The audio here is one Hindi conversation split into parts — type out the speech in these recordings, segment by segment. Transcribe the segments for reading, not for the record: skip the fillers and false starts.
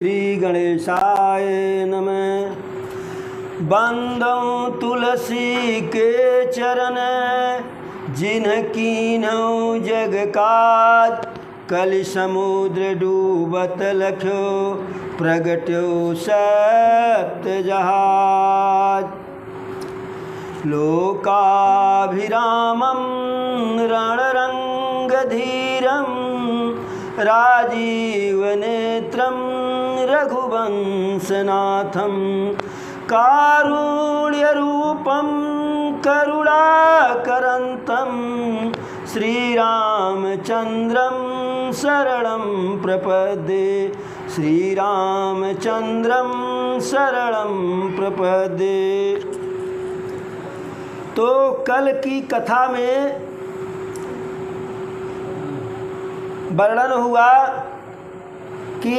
श्री गणेशाय नमः। बंदौ तुलसी के चरण, जिनकीनौ जग काज। कलि समुद्र डूबत लख्यो, प्रगट्यो सत्य जहाज। लोकाभिरामं रणरंगधीरं, राजीवनेत्रं रघुवंशनाथं। कारुण्यरूपं करुणाकरन्तं, श्रीरामचन्द्रं शरणं प्रपद्ये। श्रीरामचन्द्रं शरणं प्रपद्ये। तो कल की कथा में वर्णन हुआ कि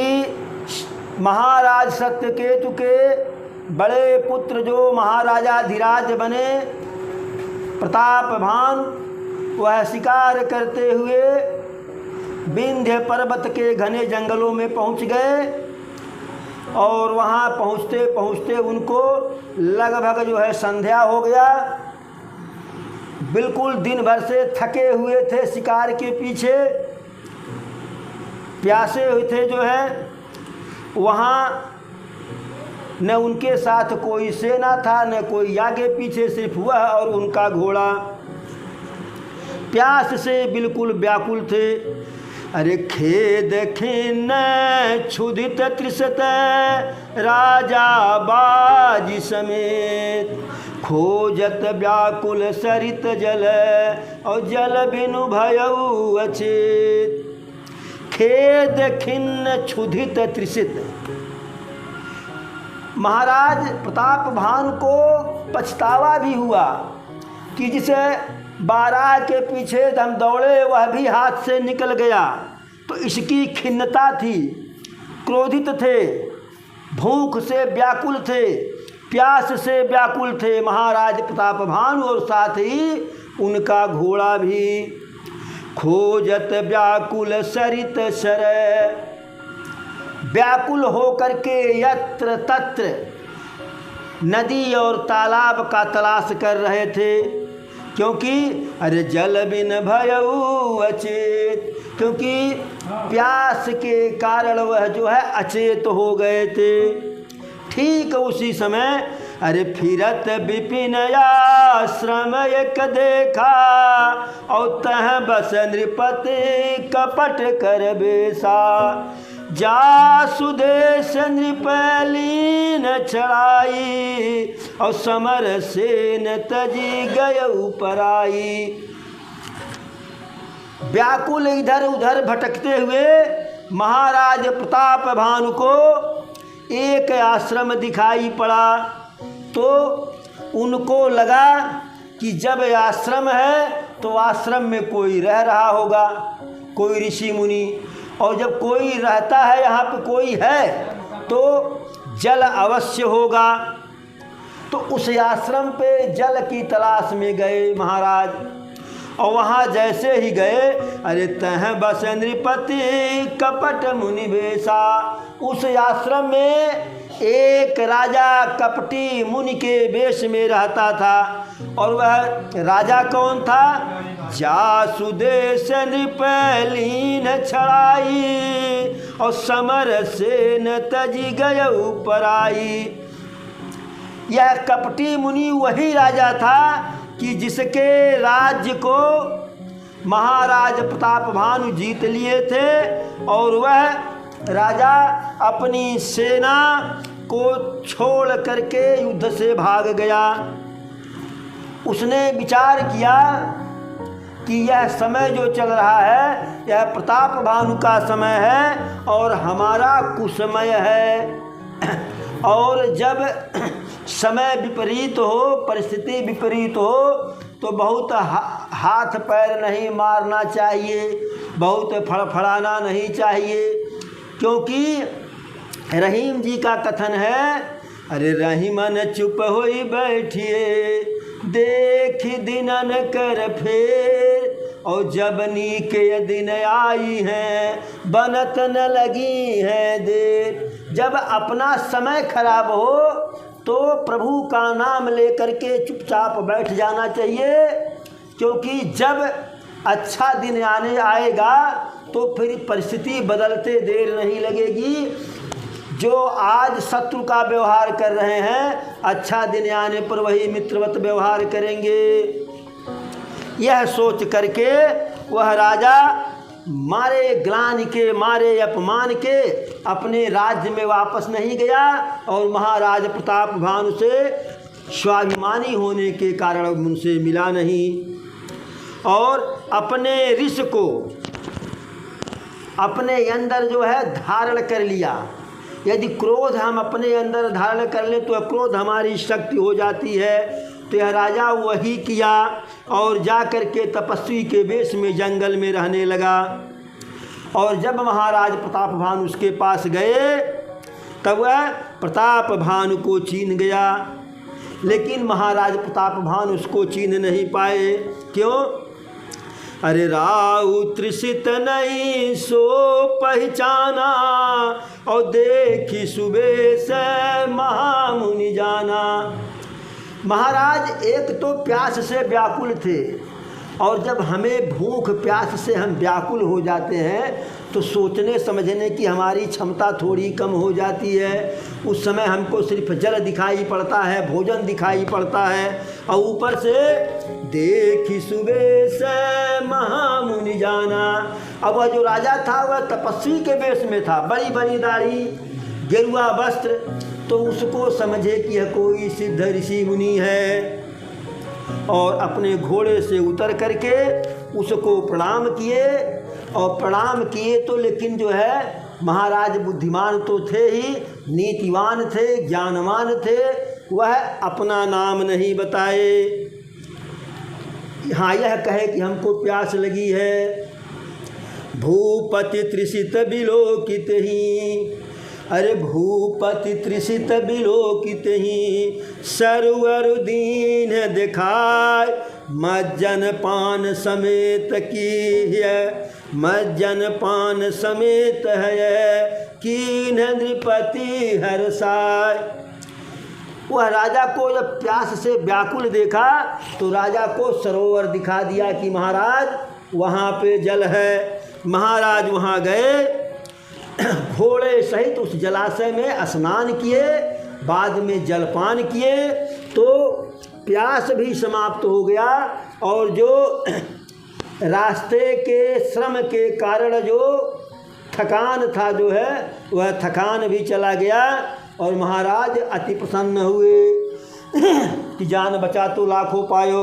महाराज सत्यकेतु के बड़े पुत्र जो महाराजाधिराज बने प्रतापभान, वह शिकार करते हुए विंध्य पर्वत के घने जंगलों में पहुंच गए। और वहां पहुंचते पहुंचते उनको लगभग संध्या हो गया। बिल्कुल दिन भर से थके हुए थे, शिकार के पीछे प्यासे हुए थे। वहाँ न उनके साथ कोई सेना था, न कोई आगे पीछे, सिर्फ वह और उनका घोड़ा। प्यास से बिल्कुल व्याकुल थे। अरे खेद खिन्न क्षुधित तृषत, राजा बाजी समेत। खोजत व्याकुल सरित जल, और जल बिनु भयउ अचेत। खेद खिन्न क्षुधित तृषित। महाराज प्रतापभान को पछतावा भी हुआ कि जिसे बारह के पीछे हम दौड़े वह भी हाथ से निकल गया। तो इसकी खिन्नता थी, क्रोधित थे, भूख से व्याकुल थे, प्यास से व्याकुल थे महाराज प्रतापभान, और साथ ही उनका घोड़ा भी। खोजत व्याकुल सरित सर, व्याकुल होकर के यत्र तत्र नदी और तालाब का तलाश कर रहे थे। क्योंकि अरे जल बिन भयउ अचेत, क्योंकि प्यास के कारण वह अचेत हो गए थे। ठीक उसी समय अरे फिरत विपिन आश्रम एक देखा, और तह बस नृपति कपट कर बेसा। जासुदेश नृपलीन चढ़ाई, और समर सेन तजी गयउ पराई। व्याकुल इधर उधर भटकते हुए महाराज प्रतापभानु को एक आश्रम दिखाई पड़ा। तो उनको लगा कि जब आश्रम है तो आश्रम में कोई रह रहा होगा, कोई ऋषि मुनि। और जब कोई रहता है, यहाँ पे कोई है, तो जल अवश्य होगा। तो उस आश्रम पे जल की तलाश में गए महाराज। और वहाँ जैसे ही गए, अरे तह बस नृपति कपट मुनि बेसा। उस आश्रम में एक राजा कपटी मुनि के वेश में रहता था। और वह राजा कौन था? जासुदेश नृपलीन छड़ाई, और समर सेन तजी गयउ पराई। यह कपटी मुनि वही राजा था कि जिसके राज्य को महाराज प्रतापभानु जीत लिए थे। और वह राजा अपनी सेना को छोड़ करके युद्ध से भाग गया। उसने विचार किया कि यह समय जो चल रहा है, यह प्रतापभानु का समय है और हमारा कुसमय है। और जब समय विपरीत हो, परिस्थिति विपरीत हो, तो बहुत हाथ पैर नहीं मारना चाहिए, बहुत फड़फड़ाना नहीं चाहिए। क्योंकि रहीम जी का कथन है, अरे रहीमन चुप होई बैठिए, देख दिनन कर फेर। और जबनी के दिन आई हैं बनत न लगी है देर। जब अपना समय खराब हो तो प्रभु का नाम लेकर के चुपचाप बैठ जाना चाहिए, क्योंकि जब अच्छा दिन आने आएगा तो फिर परिस्थिति बदलते देर नहीं लगेगी। जो आज शत्रु का व्यवहार कर रहे हैं, अच्छा दिन आने पर वही मित्रवत व्यवहार करेंगे। यह सोच करके वह राजा मारे ग्लानि के, मारे अपमान के अपने राज्य में वापस नहीं गया और महाराज प्रताप भानु से स्वाभिमानी होने के कारण उनसे मिला नहीं और अपने ऋष को अपने अंदर जो है धारण कर लिया। यदि क्रोध हम अपने अंदर धारण कर ले तो क्रोध हमारी शक्ति हो जाती है। तो यह राजा वही किया और जा कर के तपस्वी के वेश में जंगल में रहने लगा। और जब महाराज प्रताप भानु उसके पास गए तब वह प्रताप भानु को छीन गया, लेकिन महाराज प्रताप भानु उसको छीन नहीं पाए। क्यों? अरे राउ त्रिषित नहीं सो पहचाना और देखी सुबह से महामुनि जाना। महाराज एक तो प्यास से व्याकुल थे और जब हमें भूख प्यास से हम व्याकुल हो जाते हैं तो सोचने समझने की हमारी क्षमता थोड़ी कम हो जाती है। उस समय हमको सिर्फ जल दिखाई पड़ता है, भोजन दिखाई पड़ता है और ऊपर से देखी सुबह से महामुनि जाना। अब वह जो राजा था वह तपस्वी के वेश में था, बड़ी बड़ी दाढ़ी, गेरुआ वस्त्र, तो उसको समझे कि यह कोई सिद्ध ऋषि मुनि है और अपने घोड़े से उतर करके उसको प्रणाम किए। और प्रणाम किए तो लेकिन जो है महाराज बुद्धिमान तो थे ही, नीतिवान थे, ज्ञानवान थे, वह अपना नाम नहीं बताए। हाँ, यह कहे कि हमको प्यास लगी है। भूपति त्रिषित बिलोकित ही, अरे भूपति त्रिषित बिलोकित ही, सरवर दीन दिखाय मज्जन पान समेत की है, मज्जन पान समेत है कीन नृपति हर्षाय। वह राजा को जब प्यास से व्याकुल देखा तो राजा को सरोवर दिखा दिया कि महाराज वहाँ पे जल है। महाराज वहाँ गए, घोड़े सहित उस जलाशय में स्नान किए, बाद में जलपान किए तो प्यास भी समाप्त हो गया और जो रास्ते के श्रम के कारण जो थकान था जो है वह थकान भी चला गया और महाराज अति प्रसन्न हुए कि जान बचा तो लाखों पायो।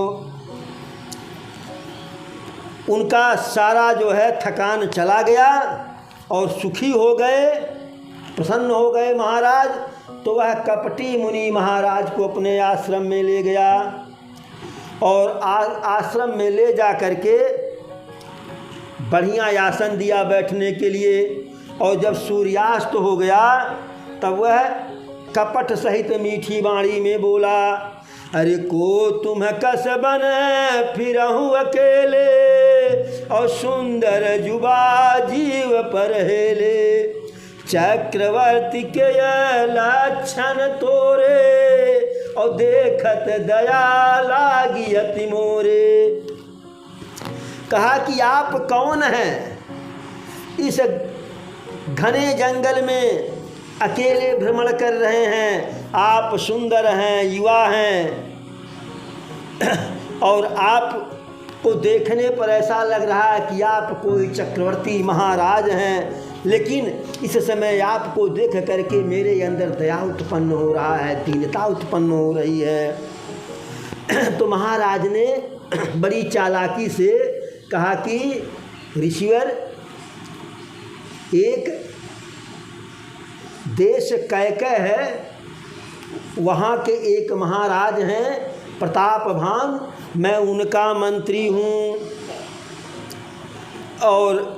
उनका सारा जो है थकान चला गया और सुखी हो गए, प्रसन्न हो गए महाराज। तो वह कपटी मुनि महाराज को अपने आश्रम में ले गया और आश्रम में ले जा करके बढ़िया आसन दिया बैठने के लिए। और जब सूर्यास्त हो गया तब वह कपट सहित मीठी वाणी में बोला, अरे को तुम कस बन फिरहूँ अकेले और सुंदर जुबा जीव पर हेले, चक्रवर्ती के लक्षण तोरे और देखत दया लागी अति मोरे। कहा कि आप कौन हैं? इस घने जंगल में अकेले भ्रमण कर रहे हैं, आप सुंदर हैं, युवा हैं और आपको देखने पर ऐसा लग रहा है कि आप कोई चक्रवर्ती महाराज हैं, लेकिन इस समय आपको देख करके मेरे अंदर दया उत्पन्न हो रहा है, दीनता उत्पन्न हो रही है। तो महाराज ने बड़ी चालाकी से कहा कि ऋषिवर, एक देश कैकय है, वहाँ के एक महाराज हैं प्रतापभान, मैं उनका मंत्री हूँ और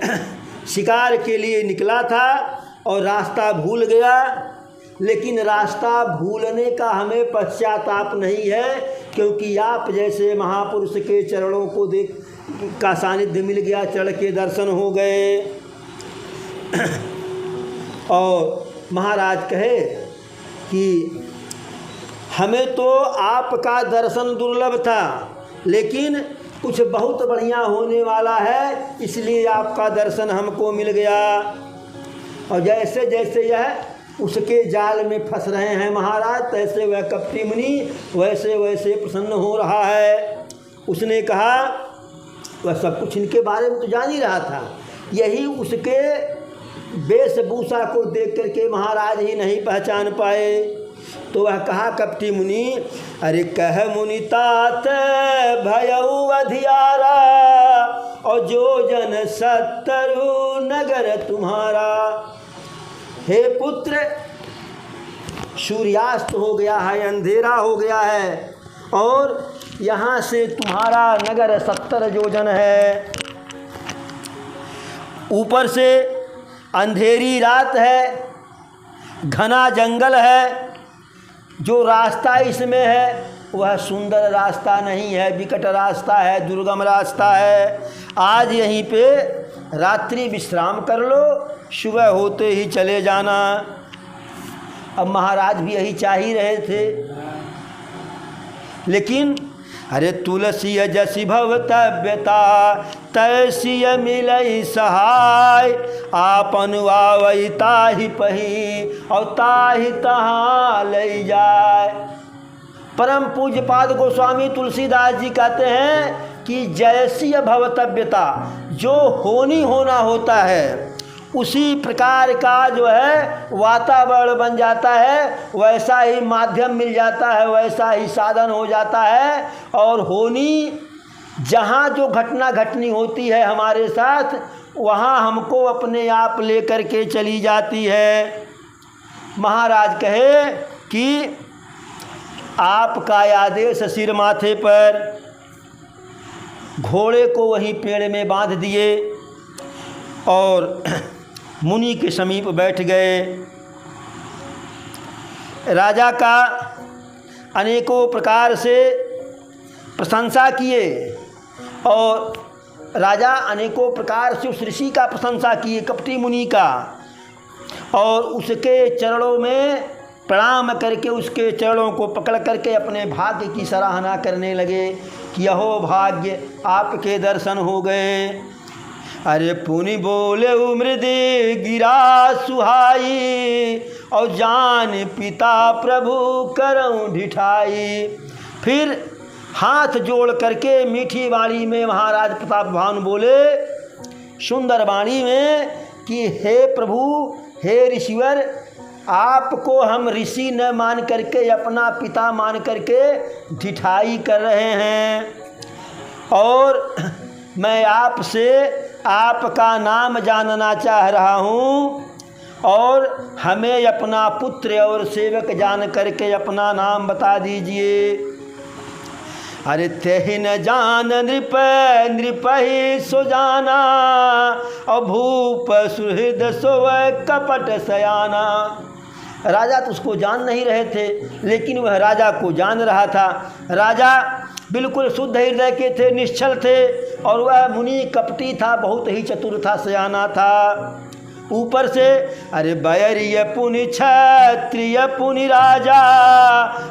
शिकार के लिए निकला था और रास्ता भूल गया। लेकिन रास्ता भूलने का हमें पश्चाताप नहीं है, क्योंकि आप जैसे महापुरुष के चरणों को देख का सानिध्य मिल गया, चरण के दर्शन हो गए। और महाराज कहे कि हमें तो आपका दर्शन दुर्लभ था, लेकिन कुछ बहुत बढ़िया होने वाला है, इसलिए आपका दर्शन हमको मिल गया। और जैसे जैसे यह उसके जाल में फंस रहे हैं महाराज, तैसे वह कपटी मुनि वैसे वैसे प्रसन्न हो रहा है। उसने कहा, वह सब कुछ इनके बारे में तो जान ही रहा था, यही उसके वेशभूषा को देख करके महाराज ही नहीं पहचान पाए। तो वह कहा, कपटी मुनि, अरे कह मुनि तात भयउ अधियारा, और जो जन 70 नगर तुम्हारा। हे पुत्र, सूर्यास्त हो गया है, अंधेरा हो गया है, और यहाँ से तुम्हारा नगर 70 योजन है। ऊपर से अंधेरी रात है, घना जंगल है, जो रास्ता इसमें है वह सुंदर रास्ता नहीं है, विकट रास्ता है, दुर्गम रास्ता है। आज यहीं पे रात्रि विश्राम कर लो, सुबह होते ही चले जाना। अब महाराज भी यही चाह ही रहे थे, लेकिन अरे तुलसी जसी भवतव्यता तैसिय मिलई सहाय, आपन आवई ताहि पही और ताहि तहाँ ले जाए। परम पूज्यपाद गोस्वामी तुलसीदास जी कहते हैं कि जैसी भवतव्यता, जो होना होता है उसी प्रकार का जो है वातावरण बन जाता है, वैसा ही माध्यम मिल जाता है, वैसा ही साधन हो जाता है। और होनी जहाँ जो घटना घटनी होती है हमारे साथ, वहाँ हमको अपने आप लेकर के चली जाती है। महाराज कहे कि आपका आदेश सिर माथे पर, घोड़े को वहीं पेड़ में बांध दिए और मुनि के समीप बैठ गए। राजा का अनेकों प्रकार से प्रशंसा किए, और राजा अनेकों प्रकार से उस ऋषि का प्रशंसा किए, कपटी मुनि का, और उसके चरणों में प्रणाम करके उसके चरणों को पकड़ करके अपने भाग्य की सराहना करने लगे कि यहो भाग्य, आपके दर्शन हो गए। अरे पुनि बोले मृदि गिरा सुहाई, और जान पिता प्रभु करऊँ ढिठाई। फिर हाथ जोड़ करके मीठी वाणी में महाराज प्रताप भानु बोले, सुंदर वाणी में, कि हे प्रभु, हे ऋषिवर, आपको हम ऋषि न मान करके अपना पिता मान करके ढिठाई कर रहे हैं, और मैं आपसे आपका नाम जानना चाह रहा हूँ, और हमें अपना पुत्र और सेवक जान करके अपना नाम बता दीजिए। अरे तेहि न जान नृप नृपहि सो जाना, और भूप सुहृद सोव कपट सयाना। राजा तो उसको जान नहीं रहे थे, लेकिन वह राजा को जान रहा था। राजा बिल्कुल शुद्ध हृदय के थे, निश्चल थे, और वह मुनि कपटी था, बहुत ही चतुर था, सयाना था। ऊपर से अरे बैरिय पुनि क्षत्रिय पुनि राजा,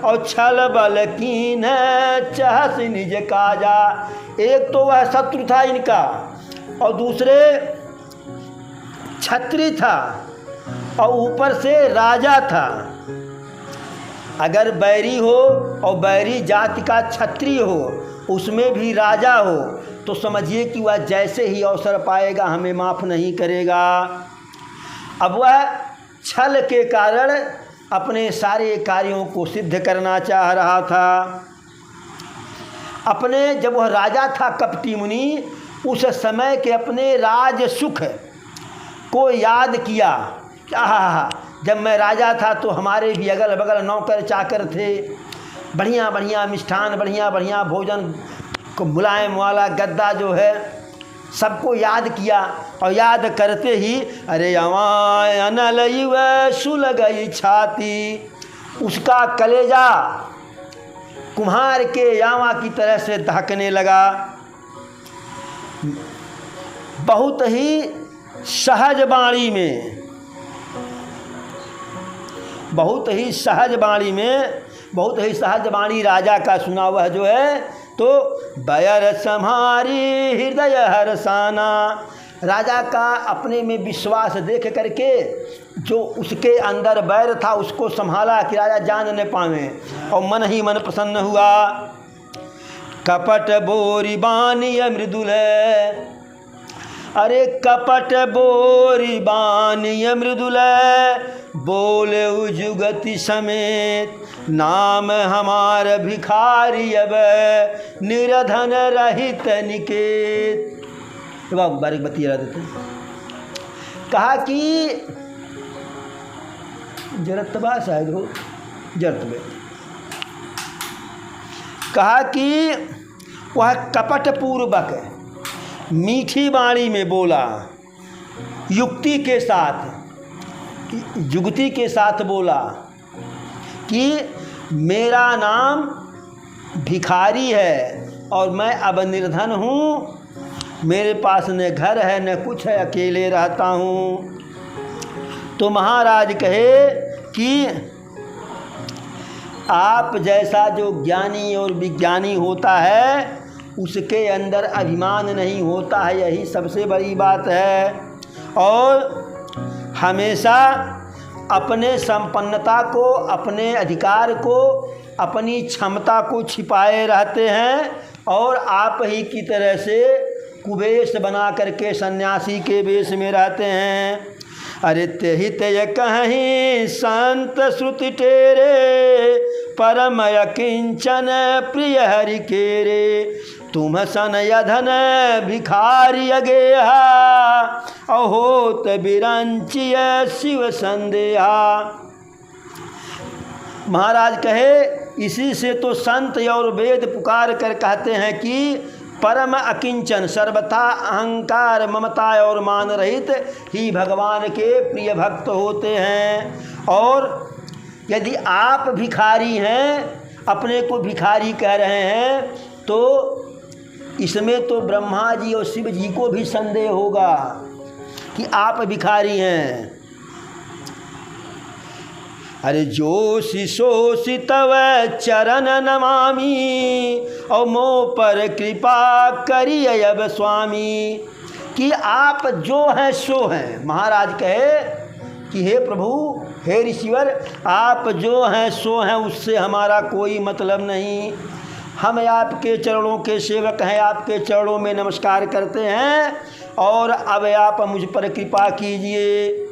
और छल बल कीन चहस निज काजा। एक तो वह शत्रु था इनका, और दूसरे क्षत्रिय था, और ऊपर से राजा था। अगर बैरी हो और बैरी जाति का क्षत्रिय हो, उसमें भी राजा हो, तो समझिए कि वह जैसे ही अवसर पाएगा हमें माफ़ नहीं करेगा। अब वह छल के कारण अपने सारे कार्यों को सिद्ध करना चाह रहा था। अपने जब वह राजा था कपटी मुनि, उस समय के अपने राज सुख को याद किया। आहा, जब मैं राजा था तो हमारे भी अगल बगल नौकर चाकर थे, बढ़िया बढ़िया मिष्ठान, बढ़िया बढ़िया भोजन, मुलायम वाला गद्दा जो है, सबको याद किया। और याद करते ही अरे अवाय अनलई व सुल गई छाती, उसका कलेजा कुम्हार के यावा की तरह से दहकने लगा। बहुत ही सहज वाणी में बहुत ही सहज वाणी में, बहुत ही सहज वाणी राजा का सुना हुआ जो है, तो बैर सम्हारी हृदय हर्षाना, राजा का अपने में विश्वास देख करके जो उसके अंदर बैर था उसको संभाला कि राजा जान न पावे, और मन ही मन प्रसन्न हुआ। कपट बोरी बानी मृदुल, अरे कपट बोरी बानी मृदुल, बोले उजुगति समेत, नाम हमार भिखारी अब निरधन रहित निकेत। बारीक बतिया देते, कहा कि जरतबा शायद हो, जरतबे, कहा कि वह कपट पूर्वक मीठी वाणी में बोला, युक्ति के साथ, जुगती के साथ बोला कि मेरा नाम भिखारी है और मैं अब निर्धन हूँ, मेरे पास न घर है न कुछ है, अकेले रहता हूँ। तो महाराज कहे कि आप जैसा जो ज्ञानी और विज्ञानी होता है उसके अंदर अभिमान नहीं होता है, यही सबसे बड़ी बात है, और हमेशा अपने संपन्नता को, अपने अधिकार को, अपनी क्षमता को छिपाए रहते हैं, और आप ही की तरह से कुवेश बना करके सन्यासी के वेश में रहते हैं। अरे तेहि तय कहीं संत श्रुति टेरे, परम किंचन प्रिय हरि केरे, तुम सन यधन भिखारी अगेहा, अहोत बिरंचिय शिव संदेहा। महाराज कहे इसी से तो संत और वेद पुकार कर कहते हैं कि परम अकिंचन, सर्वथा अहंकार ममता और मान रहित ही भगवान के प्रिय भक्त होते हैं। और यदि आप भिखारी हैं, अपने को भिखारी कह रहे हैं, तो इसमें तो ब्रह्मा जी और शिव जी को भी संदेह होगा कि आप भिखारी हैं। अरे जोशी सोशी तव चरण नमामि, और मोह पर कृपा करिए अब स्वामी, कि आप जो हैं सो हैं। महाराज कहे कि हे प्रभु, हे ऋषिवर, आप जो हैं सो हैं, उससे हमारा कोई मतलब नहीं, हम आपके चरणों के सेवक हैं, आपके चरणों में नमस्कार करते हैं, और अब आप मुझ पर कृपा कीजिए।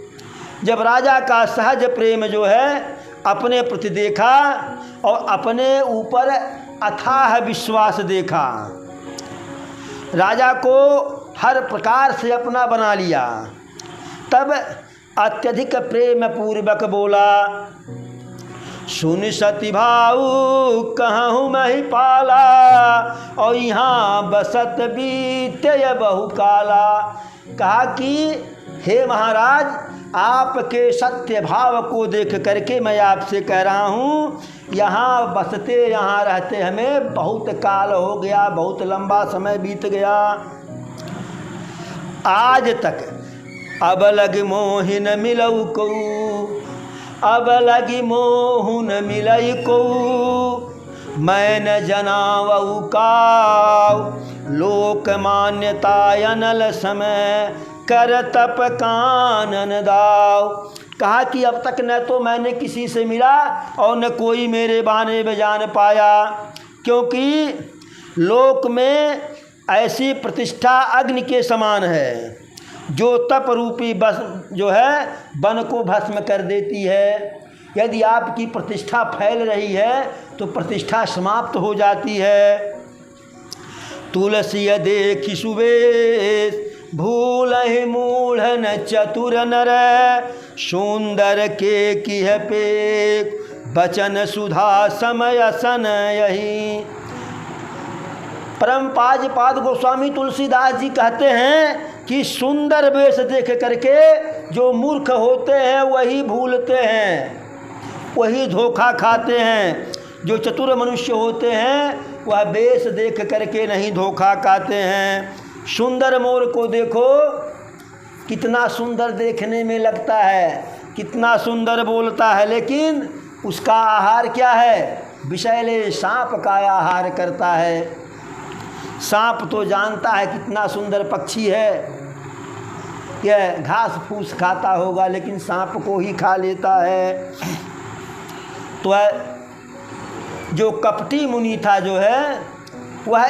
जब राजा का सहज प्रेम जो है अपने प्रति देखा और अपने ऊपर अथाह विश्वास देखा, राजा को हर प्रकार से अपना बना लिया, तब अत्यधिक प्रेम पूर्वक बोला, सुन सती भाऊ कहूँ मैं पाला, और यहाँ बसत बीते बहुकाला। कहा कि हे महाराज, आपके सत्य भाव को देख करके मैं आपसे कह रहा हूँ, यहाँ बसते, यहाँ रहते हमें बहुत काल हो गया, बहुत लंबा समय बीत गया। आज तक अब लग मोहिन मिलऊ को, अब लगी मोहुन मिलई को, मैं न जनावऊ काव, लोक मान्यता अनल समय, कर तप कानन दाव। कहा कि अब तक न तो मैंने किसी से मिला और न कोई मेरे बारे में जान पाया, क्योंकि लोक में ऐसी प्रतिष्ठा अग्नि के समान है जो तप रूपी बस जो है वन को भस्म कर देती है। यदि आपकी प्रतिष्ठा फैल रही है तो प्रतिष्ठा समाप्त हो जाती है। तुलसी देखि सुवेश, भूल मूढ़ न चतुर नर, सुंदर के किह पे बचन सुधा समय सन यही। परम पाद गोस्वामी तुलसीदास जी कहते हैं कि सुंदर वेश देख करके जो मूर्ख होते हैं वही भूलते हैं, वही धोखा खाते हैं। जो चतुर मनुष्य होते हैं वह वेश देख करके नहीं धोखा खाते हैं। सुंदर मोर को देखो, कितना सुंदर देखने में लगता है, कितना सुंदर बोलता है, लेकिन उसका आहार क्या है? विषैले सांप का आहार करता है। सांप तो जानता है कितना सुंदर पक्षी है, यह घास फूस खाता होगा, लेकिन सांप को ही खा लेता है। तो जो कपटी मुनि था जो है, वह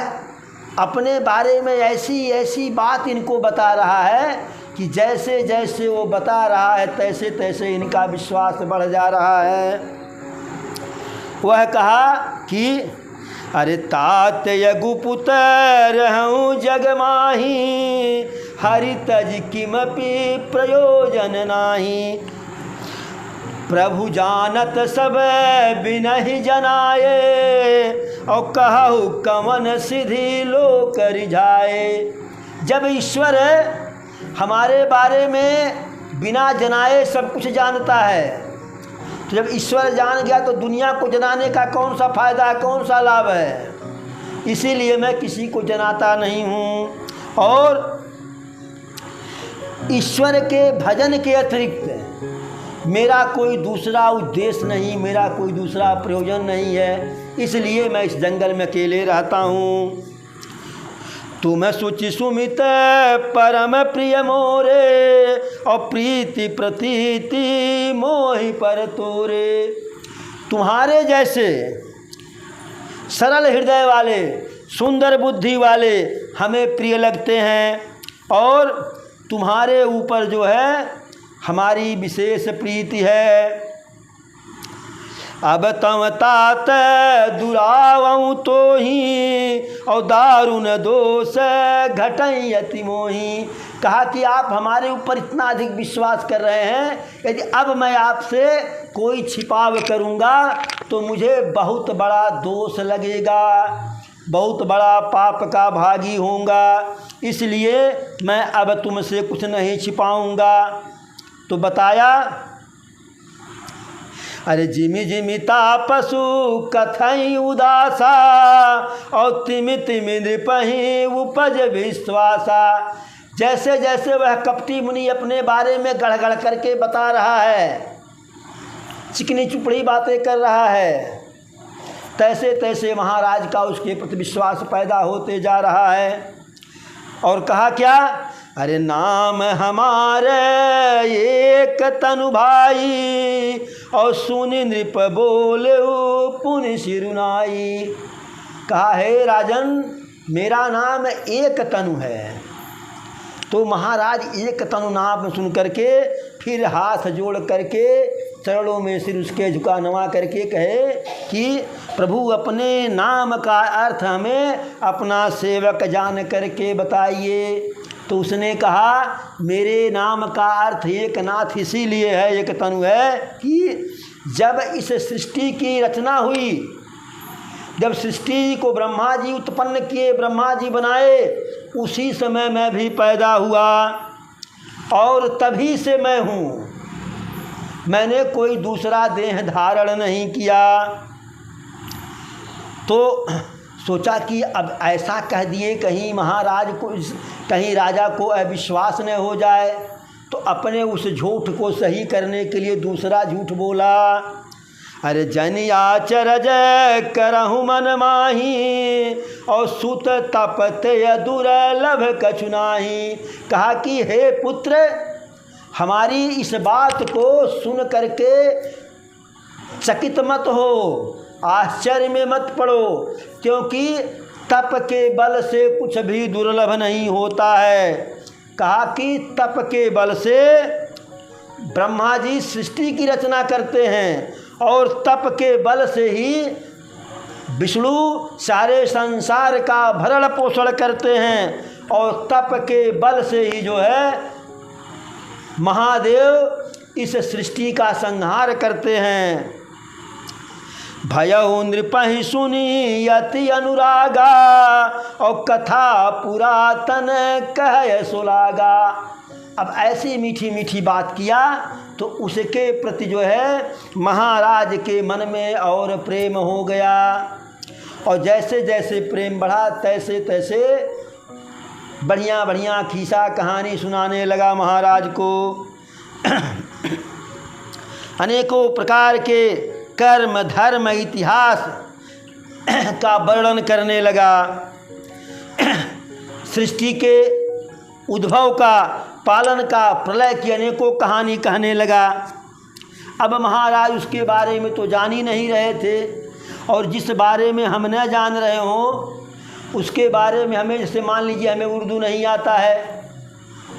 अपने बारे में ऐसी ऐसी बात इनको बता रहा है कि जैसे जैसे वो बता रहा है तैसे तैसे इनका विश्वास बढ़ जा रहा है। वह कहा कि अरे तात यगुपुत्र हूँ जग माही, हरि तज किमपि प्रयोजन नाही। प्रभु जानत सब बिनहि जनाए, और कहु कमन सिद्धि लोक रिझाए। जब ईश्वर हमारे बारे में बिना जनाए सब कुछ जानता है, तो जब ईश्वर जान गया तो दुनिया को जनाने का कौन सा फ़ायदा है, कौन सा लाभ है? इसीलिए मैं किसी को जनाता नहीं हूँ। और ईश्वर के भजन के अतिरिक्त मेरा कोई दूसरा उद्देश्य नहीं, मेरा कोई दूसरा प्रयोजन नहीं है, इसलिए मैं इस जंगल में अकेले रहता हूँ। तुम सुचि सुमित परम प्रिय मोरे, और प्रीति प्रतीति मोहि पर तोरे। तुम्हारे जैसे सरल हृदय वाले, सुंदर बुद्धि वाले हमें प्रिय लगते हैं, और तुम्हारे ऊपर जो है हमारी विशेष प्रीति है। अब तम तात दुरावऊँ तो ही, और दारुण दोष घटई अति मोही। कहा कि आप हमारे ऊपर इतना अधिक विश्वास कर रहे हैं, यदि अब मैं आपसे कोई छिपाव करूँगा तो मुझे बहुत बड़ा दोष लगेगा, बहुत बड़ा पाप का भागी होऊंगा, इसलिए मैं अब तुमसे कुछ नहीं छिपाऊंगा। तो बताया, अरे जिमि जिमि तापसु कथई उदासा, और तिमि तिमि नृपहि उपज विश्वासा। जैसे जैसे वह कपटी मुनि अपने बारे में गड़गड़ करके बता रहा है, चिकनी चुपड़ी बातें कर रहा है, तैसे तैसे महाराज का उसके प्रति विश्वास पैदा होते जा रहा है। और कहा क्या? अरे नाम हमारे एक तनु भाई, और सुनि नृप बोले पुनि सिरुनाई। कहा, हे राजन, मेरा नाम एक तनु है। तो महाराज एक तनु नाम सुन करके फिर हाथ जोड़ करके चरणों में सिर उसके झुका नवा करके कहे कि प्रभु अपने नाम का अर्थ हमें अपना सेवक जान करके बताइए। तो उसने कहा, मेरे नाम का अर्थ एक नाथ इसीलिए है, एक तनु है, कि जब इस सृष्टि की रचना हुई, जब सृष्टि को ब्रह्मा जी उत्पन्न किए, ब्रह्मा जी बनाए, उसी समय मैं भी पैदा हुआ, और तभी से मैं हूँ। मैंने कोई दूसरा देह धारण नहीं किया। तो सोचा कि अब ऐसा कह दिए कहीं महाराज को, कहीं राजा को अविश्वास न हो जाए, तो अपने उस झूठ को सही करने के लिए दूसरा झूठ बोला। अरे जन आचरज करहु मन माही, और सुत तपत दुर्लभ कछु नाही। कहा कि हे पुत्र, हमारी इस बात को सुन करके चकित मत हो, आश्चर्य में मत पड़ो, क्योंकि तप के बल से कुछ भी दुर्लभ नहीं होता है। कहा कि तप के बल से ब्रह्मा जी सृष्टि की रचना करते हैं, और तप के बल से ही विष्णु सारे संसार का भरण पोषण करते हैं, और तप के बल से ही जो है महादेव इस सृष्टि का संहार करते हैं। भयउ नृपहि सुनी अति अनुरागा, और कथा पुरातन कह सुलागा। अब ऐसी मीठी मीठी बात किया तो उसके प्रति जो है महाराज के मन में और प्रेम हो गया, और जैसे जैसे प्रेम बढ़ा तैसे तैसे बढ़िया बढ़िया खीसा कहानी सुनाने लगा महाराज को। अनेकों प्रकार के कर्म धर्म इतिहास का वर्णन करने लगा। सृष्टि के उद्भव का, पालन का, प्रलय की अनेकों कहानी कहने लगा। अब महाराज उसके बारे में तो जान ही नहीं रहे थे, और जिस बारे में हम न जान रहे हों उसके बारे में हमें, जैसे मान लीजिए हमें उर्दू नहीं आता है,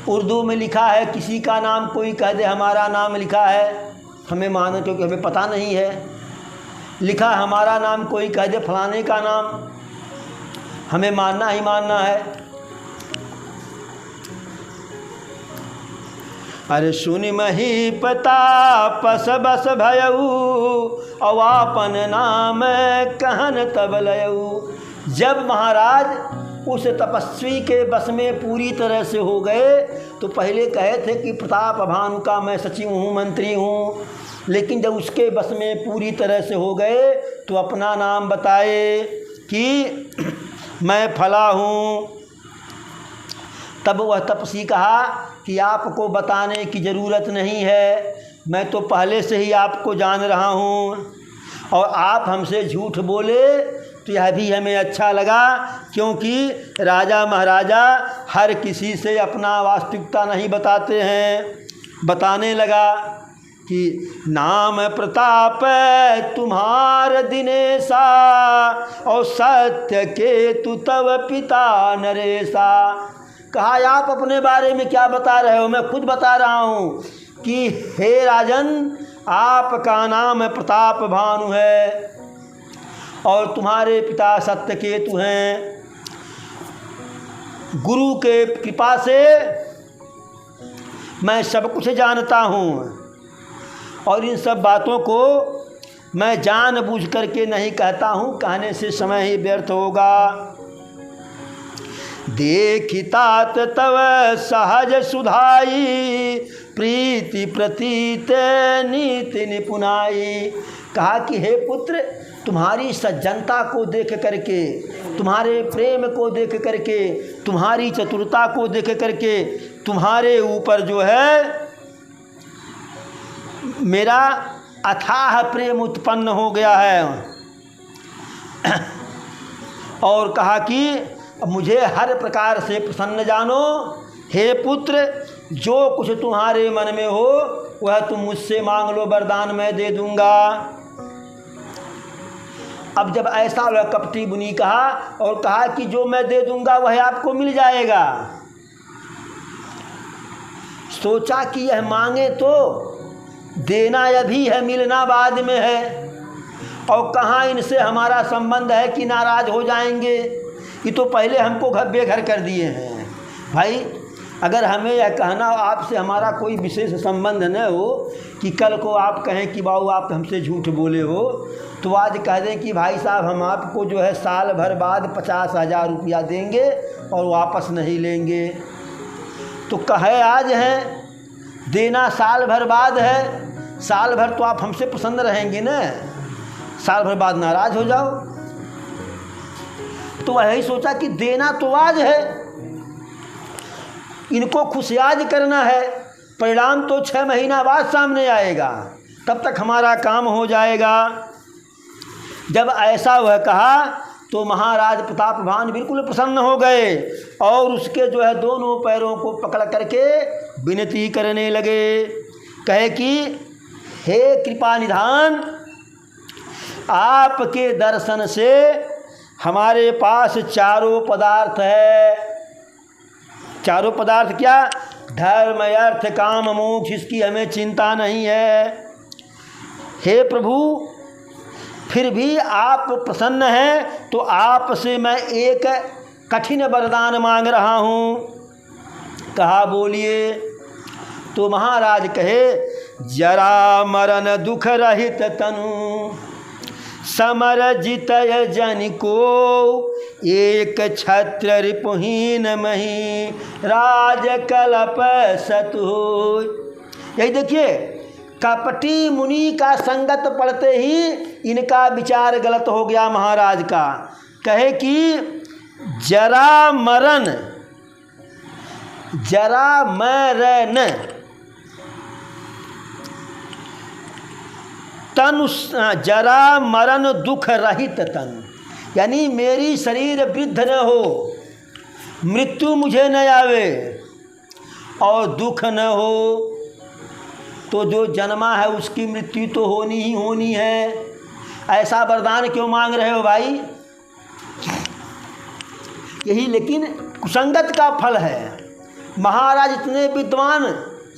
उर्दू में लिखा है किसी का नाम, कोई कह दे हमारा नाम लिखा है, हमें मानो क्योंकि हमें पता नहीं है, लिखा हमारा नाम, कोई कह दे फलाने का नाम, हमें मानना ही मानना है। अरे सुनि मही प्रताप बस भयऊ, अवापन नाम कहन तब लयऊ। जब महाराज उस तपस्वी के बस में पूरी तरह से हो गए तो पहले कहे थे कि प्रताप भानु का मैं सचिव हूँ, मंत्री हूँ, लेकिन जब उसके बस में पूरी तरह से हो गए तो अपना नाम बताए कि मैं फला हूँ। तब वह तपस्वी कहा कि आपको बताने की ज़रूरत नहीं है, मैं तो पहले से ही आपको जान रहा हूँ, और आप हमसे झूठ बोले तो यह भी हमें अच्छा लगा, क्योंकि राजा महाराजा हर किसी से अपना वास्तविकता नहीं बताते हैं। बताने लगा कि नाम प्रताप तुम्हार दिनेशा, और सत्य के तु तव पिता नरेशा। कहा आप अपने बारे में क्या बता रहे हो, मैं खुद बता रहा हूँ कि हे राजन, आपका नाम प्रताप भानु है और तुम्हारे पिता सत्यकेतु हैं। गुरु के कृपा से मैं सब कुछ जानता हूँ, और इन सब बातों को मैं जानबूझ करके नहीं कहता हूँ, कहने से समय ही व्यर्थ होगा। देखितात तव सहज सुधाई, प्रीति प्रतीत नीति निपुनाई। कहा कि हे पुत्र, तुम्हारी सज्जनता को देख करके, तुम्हारे प्रेम को देख करके, तुम्हारी चतुरता को देख करके तुम्हारे ऊपर जो है मेरा अथाह प्रेम उत्पन्न हो गया है। और कहा कि मुझे हर प्रकार से प्रसन्न जानो। हे पुत्र, जो कुछ तुम्हारे मन में हो वह तुम मुझसे मांग लो, वरदान मैं दे दूंगा। अब जब ऐसा वह कपटी मुनि कहा और कहा कि जो मैं दे दूंगा वह आपको मिल जाएगा, सोचा कि यह मांगे तो देना अभी है, मिलना बाद में है, और कहाँ इनसे हमारा संबंध है कि नाराज़ हो जाएंगे। ये तो पहले हमको बेघर कर दिए हैं। भाई, अगर हमें यह कहना आपसे हमारा कोई विशेष संबंध न हो कि कल को आप कहें कि बाबू आप हमसे झूठ बोले हो, तो आज कह दें कि भाई साहब हम आपको जो है साल भर बाद 50,000 रुपया देंगे और वापस नहीं लेंगे। तो कहे आज है, देना साल भर बाद है। साल भर तो आप हमसे प्रसन्न रहेंगे न, साल भर बाद नाराज़ हो जाओ। तो वह यही सोचा कि देना तो आज है, इनको खुशियाज करना है, परिणाम तो 6 महीना बाद सामने आएगा, तब तक हमारा काम हो जाएगा। जब ऐसा वह कहा तो महाराज प्रताप भानु बिल्कुल प्रसन्न हो गए और उसके जो है दोनों पैरों को पकड़ करके विनती करने लगे। कहे कि हे कृपा निधान, आपके दर्शन से हमारे पास चारों पदार्थ है। चारों पदार्थ क्या? धर्म अर्थ काम मोक्ष, इसकी हमें चिंता नहीं है। हे प्रभु, फिर भी आप प्रसन्न हैं तो आपसे मैं एक कठिन वरदान मांग रहा हूँ। कहा बोलिए। तो महाराज कहे, जरा मरण दुख रहित तनु, समर जितय जन को, एक छत्र रिपुहीन मही, राज कलप सतु हो। यही देखिए, कपटी मुनि का संगत पढ़ते ही इनका विचार गलत हो गया महाराज का। कहे कि जरा मरण, जरा मरण, तन जरा मरण दुख रहित तन, यानी मेरी शरीर वृद्ध न हो, मृत्यु मुझे न आवे और दुख न हो, तो जो जन्मा है उसकी मृत्यु तो होनी ही होनी है। ऐसा वरदान क्यों मांग रहे हो भाई? यही लेकिन कुसंगत का फल है। महाराज इतने विद्वान,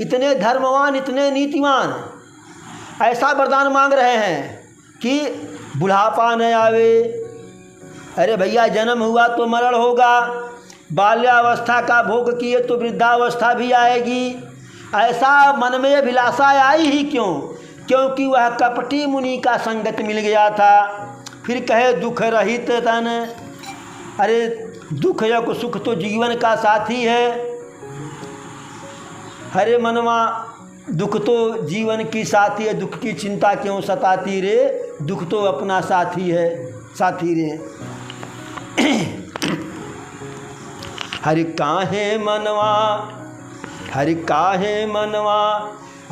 इतने धर्मवान, इतने नीतिवान, ऐसा वरदान मांग रहे हैं कि बुढ़ापा न आवे। अरे भैया, जन्म हुआ तो मरण होगा, बाल्यावस्था का भोग किए तो वृद्धावस्था भी आएगी। ऐसा मन में अभिलाषा आई ही क्यों? क्योंकि वह कपटी मुनि का संगत मिल गया था। फिर कहे दुख रहित तन। अरे दुख या सुख तो जीवन का साथी है। हरे मनवा, दुख तो जीवन की साथी है, दुख की चिंता क्यों सताती रे, दुख तो अपना साथी है, साथी रे। हरि काहे मनवा, हरि काहे मनवा,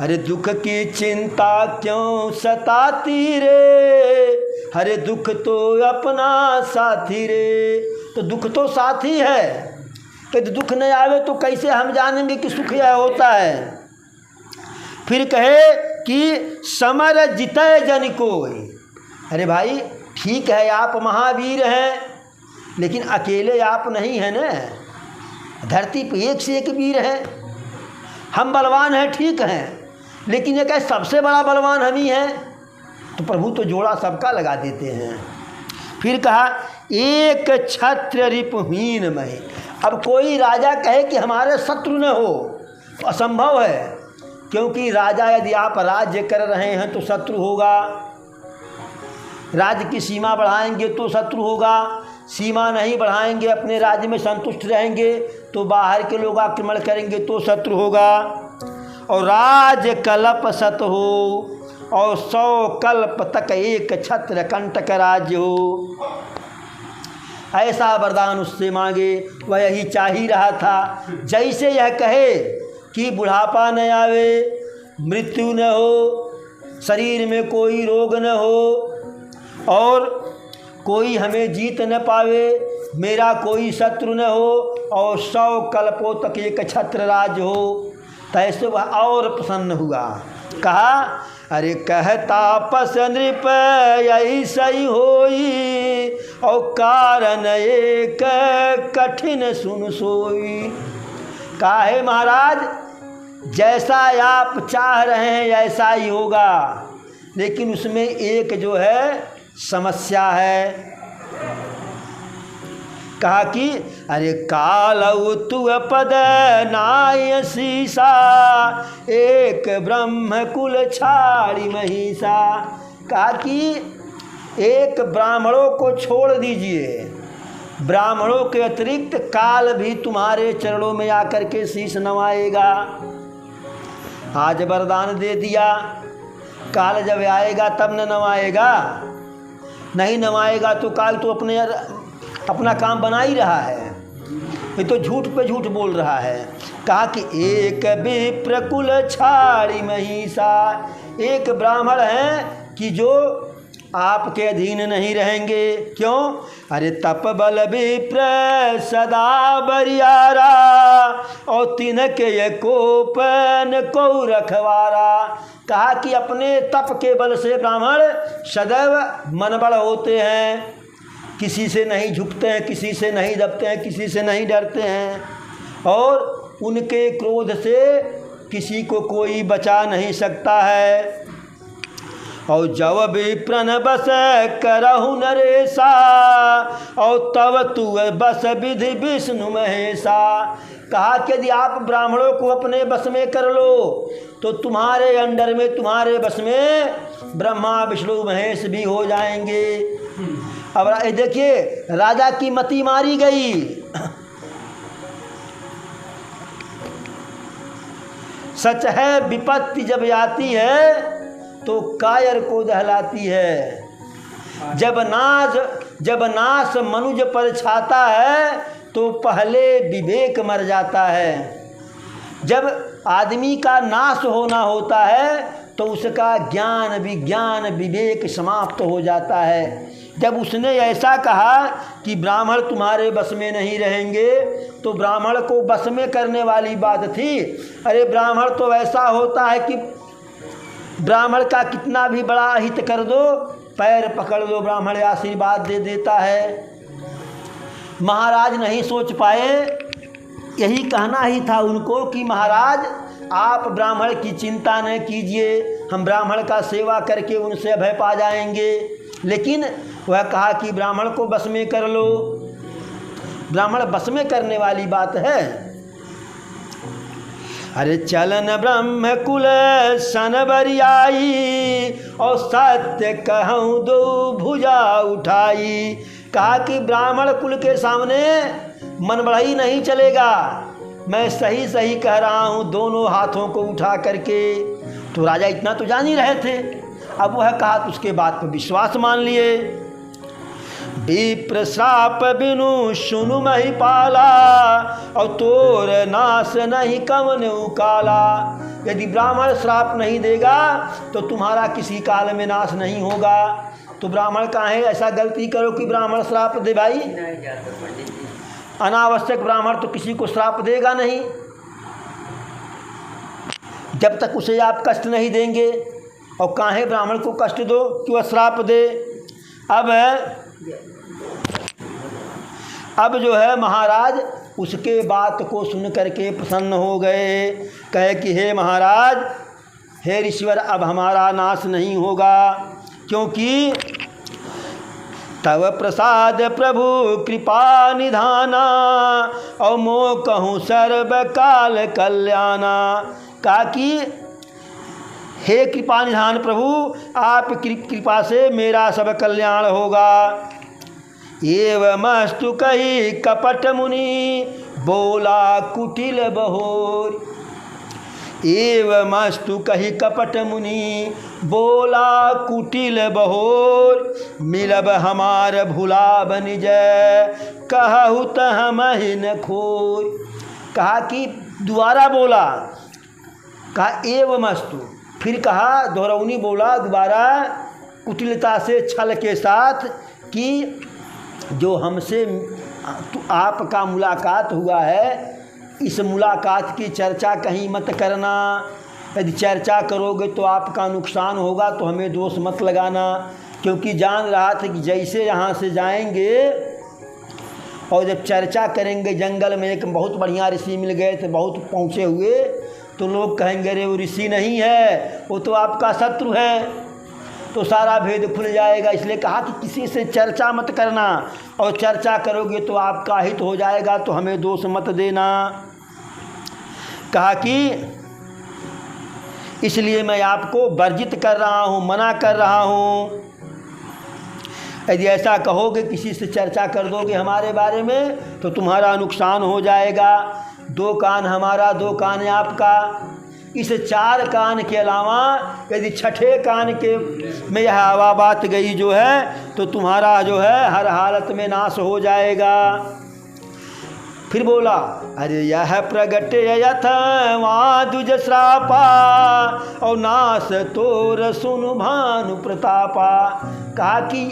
अरे दुख की चिंता क्यों सताती रे, हरे दुख तो अपना साथी रे। तो दुख तो साथी है, यदि दुख नहीं आवे तो कैसे हम जानेंगे कि सुख यह होता है। फिर कहे कि समर जितय जन कोई। अरे भाई ठीक है, आप महावीर हैं, लेकिन अकेले आप नहीं हैं ना, धरती पर एक से एक वीर है। हम बलवान हैं, ठीक हैं, लेकिन ये कहे सबसे बड़ा बलवान हम ही हैं, तो प्रभु तो जोड़ा सबका लगा देते हैं। फिर कहा एक छत्र रिपुहीन महि। अब कोई राजा कहे कि हमारे शत्रु न हो, तो असंभव है, क्योंकि राजा यदि आप राज्य कर रहे हैं तो शत्रु होगा, राज्य की सीमा बढ़ाएंगे तो शत्रु होगा, सीमा नहीं बढ़ाएंगे, अपने राज्य में संतुष्ट रहेंगे तो बाहर के लोग आक्रमण करेंगे तो शत्रु होगा। और राज कल्प सत हो, और 100 कल्प तक एक छत्र कंटक राज्य हो। ऐसा वरदान उससे मांगे, वह यही चाह ही रहा था। जैसे यह कहे कि बुढ़ापा न आवे, मृत्यु न हो, शरीर में कोई रोग न हो, और कोई हमें जीत न पावे, मेरा कोई शत्रु न हो, और 100 कल्पों तक एक छत्र राज हो, तैसे वह और प्रसन्न हुआ। कहा अरे कहता पस नृप यही सही होई, और कारण एक कठिन सुन सोई। काहे महाराज, जैसा आप चाह रहे हैं ऐसा ही होगा, लेकिन उसमें एक जो है समस्या है। कहा कि अरे कालऊ तु पद नाय सीसा, एक ब्रह्म कुल छाड़ी महिषा। कहा कि एक ब्राह्मणों को छोड़ दीजिए, ब्राह्मणों के अतिरिक्त काल भी तुम्हारे चरणों में आकर के शीश नवाएगा। आज वरदान दे दिया, काल जब आएगा तब न नवाएगा, नहीं नवाएगा तो काल तो अपना काम बना ही रहा है, ये तो झूठ पे झूठ बोल रहा है। कहा कि एक विप्र कुल छाड़ी महिषा, एक ब्राह्मण है कि जो आपके अधीन नहीं रहेंगे। क्यों? अरे तप बल विप्र सदा बरियारा, और तिनके ये कोपन को रखवारा। कहा कि अपने तप के बल से ब्राह्मण सदैव मनबड़ होते हैं, किसी से नहीं झुकते हैं, किसी से नहीं दबते हैं, किसी से नहीं डरते हैं, और उनके क्रोध से किसी को कोई बचा नहीं सकता है। और जब विप्रन बस करहु नरेशा, और तब तू बस विधि विष्णु महेशा। कहा कि यदि आप ब्राह्मणों को अपने बस में कर लो तो तुम्हारे अंडर में, तुम्हारे बस में ब्रह्मा विष्णु महेश भी हो जाएंगे। अब देखिए राजा की मति मारी गई। सच है विपत्ति जब आती है तो कायर को दहलाती है। जब नाश मनुज पर छाता है तो पहले विवेक मर जाता है। जब आदमी का नाश होना होता है तो उसका ज्ञान विज्ञान विवेक समाप्त हो जाता है। जब उसने ऐसा कहा कि ब्राह्मण तुम्हारे बस में नहीं रहेंगे, तो ब्राह्मण को बस में करने वाली बात थी। अरे ब्राह्मण तो ऐसा होता है कि ब्राह्मण का कितना भी बड़ा हित कर दो, पैर पकड़ लो, ब्राह्मण आशीर्वाद दे देता है। महाराज नहीं सोच पाए, यही कहना ही था उनको कि महाराज आप ब्राह्मण की चिंता न कीजिए, हम ब्राह्मण का सेवा करके उनसे अभय पा जाएंगे। लेकिन वह कहा कि ब्राह्मण को बस में कर लो। ब्राह्मण बस में करने वाली बात है। अरे चलन ब्रह्म कुल सन बरियाई, और सत्य कहूँ दो भुजा उठाई। कहा कि ब्राह्मण कुल के सामने मन बढ़ाई नहीं चलेगा, मैं सही सही कह रहा हूँ, दोनों हाथों को उठा करके। तो राजा इतना तो जान ही रहे थे। अब वह कहा तो उसके बात पर विश्वास मान लिए। विप्र श्राप बिनु सुनु महिपाला, और तोर नाश नहीं कवन उकाला। यदि ब्राह्मण श्राप नहीं देगा तो तुम्हारा किसी काल में नाश नहीं होगा। तो ब्राह्मण काहे ऐसा गलती करो कि ब्राह्मण श्राप दे भाई? अनावश्यक ब्राह्मण तो किसी को श्राप देगा नहीं, जब तक उसे आप कष्ट नहीं देंगे। और काहे ब्राह्मण को कष्ट दो कि वह श्राप दे। अब जो है महाराज उसके बात को सुन करके प्रसन्न हो गए। कहे कि हे महाराज, हे ऋषिवर, अब हमारा नाश नहीं होगा, क्योंकि तव प्रसाद प्रभु कृपा निधाना, और मो कहूँ सर्व काल कल्याणा। कहा कि हे कृपा निधान प्रभु, आप कृपा से मेरा सब कल्याण होगा। एवमस्तु कही कपट मुनि, बोला कुटिल बहोर। एवमस्तु कही कपट मुनि, बोला कुटिल बहोर। मिलब हमार भुला बनिज, कहु तह महिन खोर। कहा कि दोबारा बोला, कहा एवमस्तु, फिर कहा दोहरौनी बोला दोबारा कुटिलता से, छल के साथ, कि जो हमसे आपका मुलाकात हुआ है, इस मुलाकात की चर्चा कहीं मत करना। यदि चर्चा करोगे तो आपका नुकसान होगा, तो हमें दोष मत लगाना। क्योंकि जान रहा था कि जैसे यहाँ से जाएंगे और जब चर्चा करेंगे, जंगल में एक बहुत बढ़िया ऋषि मिल गए थे, बहुत पहुँचे हुए, तो लोग कहेंगे अरे वो ऋषि नहीं है, वो तो आपका शत्रु है, तो सारा भेद खुल जाएगा। इसलिए कहा कि किसी से चर्चा मत करना, और चर्चा करोगे तो आपका हित हो जाएगा, तो हमें दोष मत देना। कहा कि इसलिए मैं आपको वर्जित कर रहा हूँ, मना कर रहा हूँ। यदि ऐसा कहोगे, किसी से चर्चा कर दोगे हमारे बारे में, तो तुम्हारा नुकसान हो जाएगा। 2 कान हमारा, 2 कान आपका। इस 4 कान के अलावा यदि 6ठे कान के में यह हवा बात गई जो है, तो तुम्हारा जो है हर हालत में नाश हो जाएगा। फिर बोला, अरे यह प्रगट यथवा दुज श्रापा, और नाश तोर सुनु भानु प्रतापा। कहा कि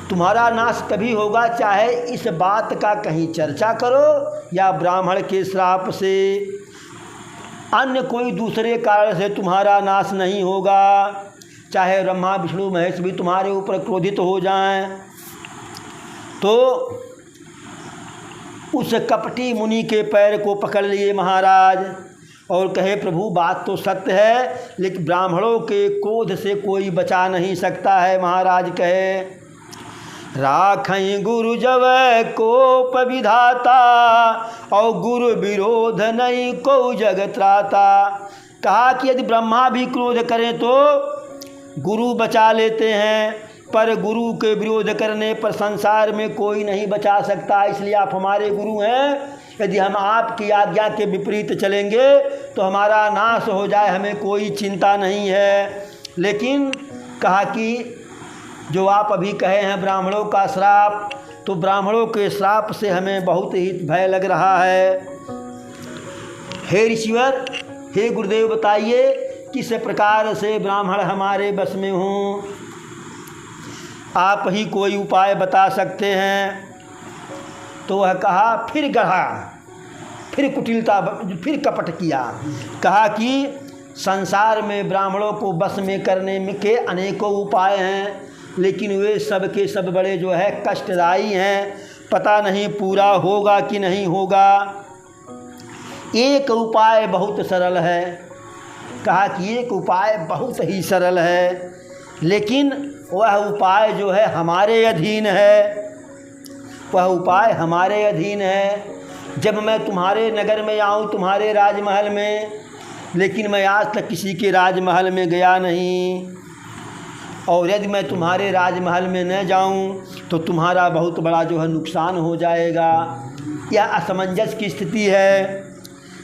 तुम्हारा नाश कभी होगा, चाहे इस बात का कहीं चर्चा करो या ब्राह्मण के श्राप से, अन्य कोई दूसरे कारण से तुम्हारा नाश नहीं होगा। चाहे ब्रह्मा विष्णु महेश भी तुम्हारे ऊपर क्रोधित हो जाएं। तो उस कपटी मुनि के पैर को पकड़ लिए महाराज, और कहे प्रभु बात तो सत्य है, लेकिन ब्राह्मणों के क्रोध से कोई बचा नहीं सकता है। महाराज कहे, राखई गुरु जब कोप विधाता, और गुरु विरोध नहीं को जगत राता। कहा कि यदि ब्रह्मा भी क्रोध करें तो गुरु बचा लेते हैं, पर गुरु के विरोध करने पर संसार में कोई नहीं बचा सकता। इसलिए आप हमारे गुरु हैं, यदि हम आपकी आज्ञा के विपरीत चलेंगे तो हमारा नाश हो जाए, हमें कोई चिंता नहीं है। लेकिन कहा कि जो आप अभी कहे हैं ब्राह्मणों का श्राप, तो ब्राह्मणों के श्राप से हमें बहुत ही भय लग रहा है। हे ऋषिवर, हे गुरुदेव, बताइए किस प्रकार से ब्राह्मण हमारे बस में हों, आप ही कोई उपाय बता सकते हैं। तो वह कहा, फिर गढ़ा, फिर कुटिलता, फिर कपट किया। कहा कि संसार में ब्राह्मणों को बस में करने में के अनेकों उपाय हैं, लेकिन वे सब के सब बड़े जो है कष्टदायी हैं, पता नहीं पूरा होगा कि नहीं होगा। एक उपाय बहुत सरल है। कहा कि एक उपाय बहुत ही सरल है, लेकिन वह उपाय जो है हमारे अधीन है। वह उपाय हमारे अधीन है। जब मैं तुम्हारे नगर में आऊँ, तुम्हारे राजमहल में, लेकिन मैं आज तक किसी के राजमहल में गया नहीं, और यदि मैं तुम्हारे राजमहल में न जाऊं तो तुम्हारा बहुत बड़ा जो है नुकसान हो जाएगा। यह असमंजस की स्थिति है।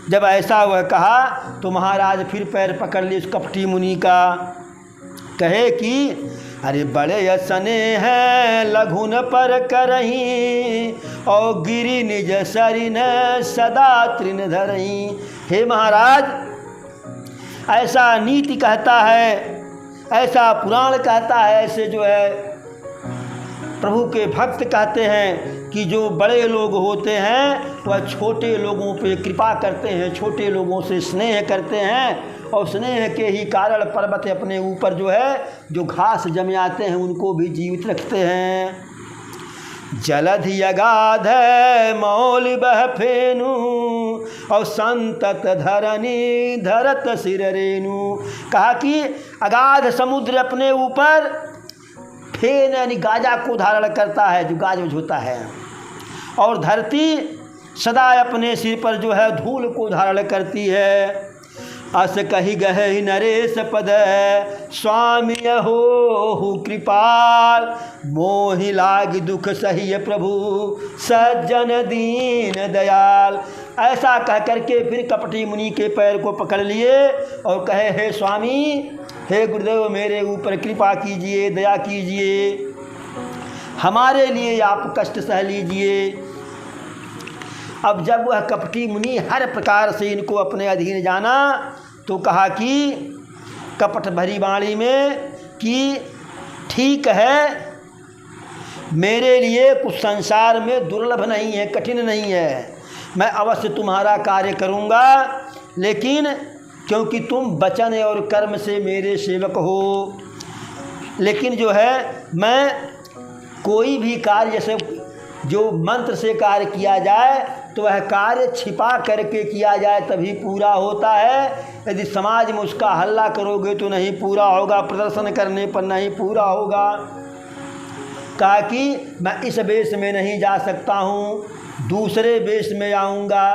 जब ऐसा वह कहा तो महाराज फिर पैर पकड़ लिए उस कपटी मुनि का। कहे कि अरे बड़े असने हैं लघुन पर करही, और गिरी निज सरिन सदा तृण धरही। हे महाराज, ऐसा नीति कहता है, ऐसा पुराण कहता है, ऐसे जो है प्रभु के भक्त कहते हैं कि जो बड़े लोग होते हैं वह छोटे लोगों पे कृपा करते हैं, छोटे लोगों से स्नेह करते हैं, और स्नेह के ही कारण पर्वत अपने ऊपर जो है जो घास जम आते हैं उनको भी जीवित रखते हैं। जलधि अगाध मौल बह फेनु, और संतत धरनी धरत सिर रेणु। कहा कि अगाध समुद्र अपने ऊपर फेन यानी गाजा को धारण करता है, जो गाज होता है, और धरती सदा अपने सिर पर जो है धूल को धारण करती है। अस कही गहे नरेश पद स्वामी हो कृपाल, मोहि लाग दुख सही प्रभु सज्जन दीन दयाल। ऐसा कह करके फिर कपटी मुनि के पैर को पकड़ लिए और कहे, हे स्वामी, हे गुरुदेव, मेरे ऊपर कृपा कीजिए, दया कीजिए, हमारे लिए आप कष्ट सह लीजिए। अब जब वह कपटी मुनि हर प्रकार से इनको अपने अधीन जाना तो कहा कि कपट भरी वाणी में कि ठीक है, मेरे लिए कुछ संसार में दुर्लभ नहीं है, कठिन नहीं है, मैं अवश्य तुम्हारा कार्य करूँगा, लेकिन क्योंकि तुम वचन और कर्म से मेरे सेवक हो, लेकिन जो है मैं कोई भी कार्य जैसे जो मंत्र से कार्य किया जाए तो वह कार्य छिपा करके किया जाए तभी पूरा होता है। यदि समाज में उसका हल्ला करोगे तो नहीं पूरा होगा, प्रदर्शन करने पर नहीं पूरा होगा। कहा कि मैं इस वेश में नहीं जा सकता हूँ, दूसरे वेश में आऊँगा।